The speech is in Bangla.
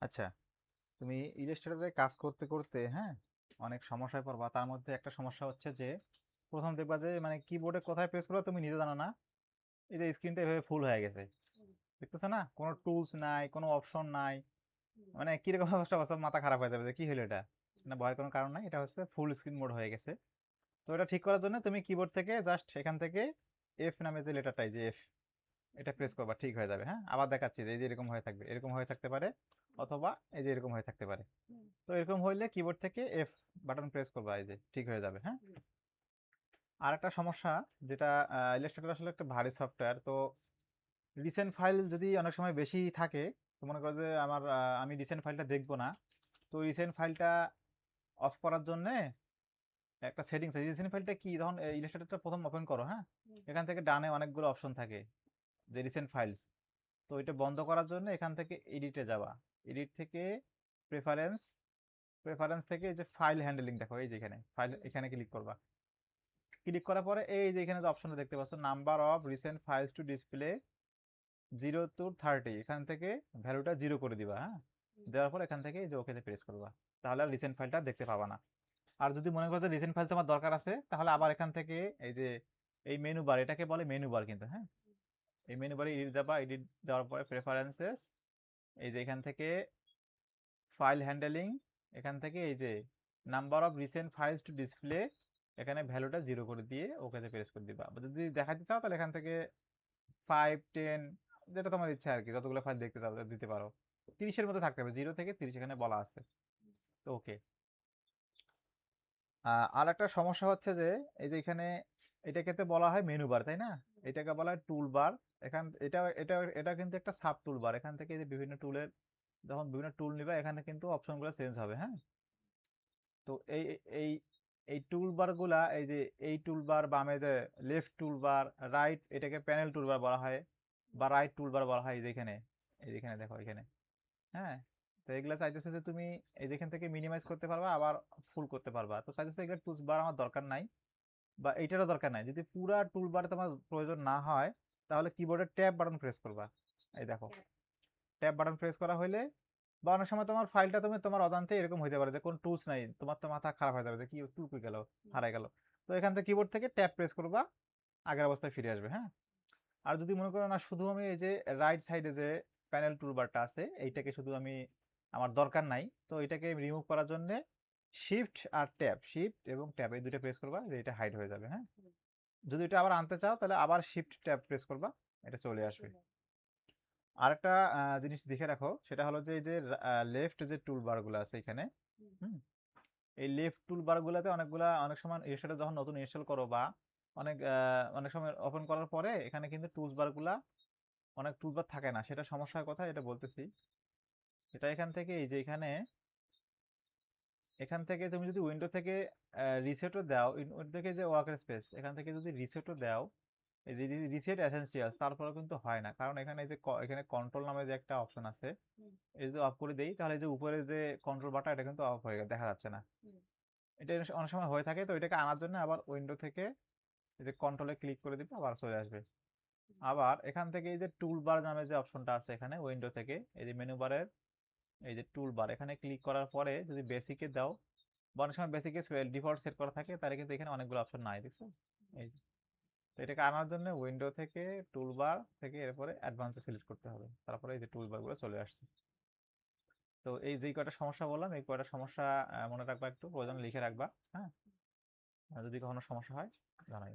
আচ্ছা, তুমি ইলাস্ট্রেটরে কাজ করতে করতে হ্যাঁ অনেক সমস্যায় পড়বা। তার মধ্যে একটা সমস্যা হচ্ছে যে প্রথম দেখবা যে মানে কিবোর্ডে কোথায় প্রেস করবে তুমি নিজে জানো না। এই যে স্ক্রিনটা এভাবে ফুল হয়ে গেছে, দেখতেছো না? কোনো টুলস নাই, কোনো অপশন নাই। মানে কিরকম অবস্থা অবস্থা, মাথা খারাপ হয়ে যাবে যে কি হলো এটা। না, ভয়ের কোনো কারণ নাই, এটা হচ্ছে ফুল স্ক্রিন মোড হয়ে গেছে। তো এটা ঠিক করার জন্য তুমি কিবোর্ড থেকে জাস্ট এখান থেকে এফ নামে যে লেটারটাই, যে এফ, এটা প্রেস করবা, ঠিক হয়ে যাবে। হ্যাঁ, আবার দেখাচ্ছি যে এই যে এরকম হয়ে থাকবে, এরকম হয়ে থাকতে পারে, অথবা এই যে এরকম হয়ে থাকতে পারে। তো এরকম হইলে কিবোর্ড থেকে এফ বাটন প্রেস করবা, এই যে ঠিক হয়ে যাবে। হ্যাঁ, আর একটা সমস্যা, যেটা ইলাস্ট্রেটর আসলে একটা ভারী সফটওয়্যার। তো রিসেন্ট ফাইল যদি অনেক সময় বেশি থাকে, তো মনে করো যে আমি রিসেন্ট ফাইলটা দেখবো না। তো রিসেন্ট ফাইলটা অফ করার জন্য একটা সেটিংস আছে। রিসেন্ট ফাইলটা কি, যখন ইলাস্ট্রেটরটা প্রথম ওপেন করো, হ্যাঁ, এখান থেকে ডানে অনেকগুলো অপশন থাকে, যে রিসেন্ট ফাইলস। তো এটা বন্ধ করার জন্য এখান থেকে এডিটে যাওয়া, এডিট থেকে প্রেফারেন্স, প্রেফারেন্স থেকে এই যে ফাইল হ্যান্ডলিং, দেখো এই যে এখানে ফাইল, এখানে ক্লিক করবা। ক্লিক করার পরে এই যে এখানে যে অপশনটা দেখতে পাচ্ছ, number of recent files to display 0 to 30, এখান থেকে ভ্যালুটা 0 করে দিবা। হ্যাঁ, দেওয়ার পর এখান থেকে এই যে ওকেতে প্রেস করবা, তাহলে আর রিসেন্ট ফাইলটা দেখতে পাবা না। আর যদি মনে করো যে রিসেন্ট ফাইল তোমার দরকার আছে, তাহলে আবার এখান থেকে এই যে এই মেনু বার, এটাকে বলে মেনু বার কিন্তু। হ্যাঁ, এই মেনু বারে এডিট যাবা, এডিট যাওয়ার পরে প্রেফারেন্সেস, এই যে এখান থেকে ফাইল হ্যান্ডলিং, এখান থেকে এই যে number of recent files to display, এখানে ভ্যালুটা 0 করে দিয়ে ওকেতে প্রেস করে দিবা। আবার যদি দেখাতে চাও তাহলে এখান থেকে 5, 10, যেটা তোমার ইচ্ছা আর কি, যতগুলো ফাইল দেখতে চাও দিতে পারো। 30-এর মধ্যে থাকতে হবে, 0 থেকে 30 এখানে বলা আছে। তো ওকে। আর একটা সমস্যা হচ্ছে যে এই যে এখানে এটাকে তো বলা হয় মেনু বার, তাই না? এটাকে বলা হয় টুল বার। এখান এটা এটা এটা কিন্তু একটা সাব টুল বার। এখান থেকে এই যে বিভিন্ন টুলের, যখন বিভিন্ন টুল নিবা এখানে কিন্তু অপশনগুলো চেঞ্জ হবে। হ্যাঁ, তো এই এই টুল বার গুলা, এই যে এই টুল বার, বামে যে লেফট টুল বার, রাইট, এটাকে প্যানেল টুল বার বলা হয়, বা রাইট টুল বার বলা হয়। এই যেখানে, এই যেখানে দেখো এখানে। হ্যাঁ, তো এগুলা চাইতেছে যে তুমি এই যেখান থেকে মিনিমাইজ করতে পারবা, আবার ফুল করতে পারবা। তো চাইতেছে এগুলো টুলস বার আমার দরকার নাই, বা এইটারও দরকার নাই। যদি পুরা টুল বার তোমার প্রয়োজন না হয়, তাহলে কিবোর্ডের ট্যাব বাটন প্রেস করবা। এই দেখো, ট্যাব বাটন প্রেস করা হইলে, বা অনেক সময় তোমার ফাইলটা তুমি তোমার অজান্তে এরকম হইতে পারে যে কোন টুলস নাই, তোমার তো মাথা খারাপ হয়ে যাবে যে কি টুল কই গেল, হারাই গেল। তো এখান থেকে কিবোর্ড থেকে ট্যাব প্রেস করবা, আগের অবস্থায় ফিরে আসবে। হ্যাঁ, আর যদি মনে করো না শুধু আমি এই যে রাইট সাইডে যে প্যানেল টুলবারটা আছে, এইটাকে শুধু আমি, আমার দরকার নাই, তো এটাকে রিমুভ করার জন্য শিফট আর ট্যাব, শিফট এবং ট্যাব এই দুটো প্রেস করবা, যে এটা হাইড হয়ে যাবে। হ্যাঁ, যদি এটা আবার আনতে চাও তাহলে আবার শিফট ট্যাব প্রেস করবা, এটা চলে আসবে। আরেকটা জিনিস দেখে রাখো, সেটা হলো যে এই যে লেফট যে টুল বার গুলো আছে এখানে, হুম, এই লেফট টুল বার গুলাতে অনেক সময় সেটা যখন নতুন ইনস্টল করো, বা অনেক সময় ওপেন করার পরে এখানে কিন্তু টুলস বার গুলা, অনেক টুলবার থাকে না। সেটা সমস্যার কথা, এটা বলতেছি। এটা এখান থেকে এই যে এখানে, এখান থেকে তুমি যদি উইন্ডো থেকে রিসেটও দাও, উইন্ডো থেকে যে ওয়ার্কার স্পেস, এখান থেকে যদি রিসেটও দাও, এই যে রিসেট এসেনশিয়ালস, তারপরেও কিন্তু হয় না। কারণ এখানে এই যে এখানে কন্ট্রোল নামে যে একটা অপশন আছে, এই যদি অফ করে দেই, তাহলে এই যে উপরে যে কন্ট্রোল বাটন, এটা কিন্তু অফ হয়ে গেছে, দেখা যাচ্ছে না। এটা অনেক সময় হয়ে থাকে। তো এটাকে আনার জন্য আবার উইন্ডো থেকে এই যে কন্ট্রোলে ক্লিক করে দিতে আবার চলে আসবে। আবার এখান থেকে এই যে টুল বার নামে যে অপশনটা আছে এখানে উইন্ডো থেকে, এই যে মেনু বারের এই যে টুল বার, এখানে ক্লিক করার পরে যদি বেসিকে দাও, বা অনেক সময় বেসিকে ডিফল্ট সেট করা থাকে, তাহলে কিন্তু এখানে অনেকগুলো অপশন নাই, দেখছো? এই যে, তো এটাকে আনার জন্য উইন্ডো থেকে টুল বার থেকে এরপরে অ্যাডভান্সে সিলেক্ট করতে হবে, তারপরে এই যে টুল বার গুলো চলে আসছে। তো এই যে কয়টা সমস্যা বললাম, এই কয়টা সমস্যা মনে রাখবা, একটু প্রয়োজন লিখে রাখবা। হ্যাঁ, আর যদি কখনো সমস্যা হয় জানাই।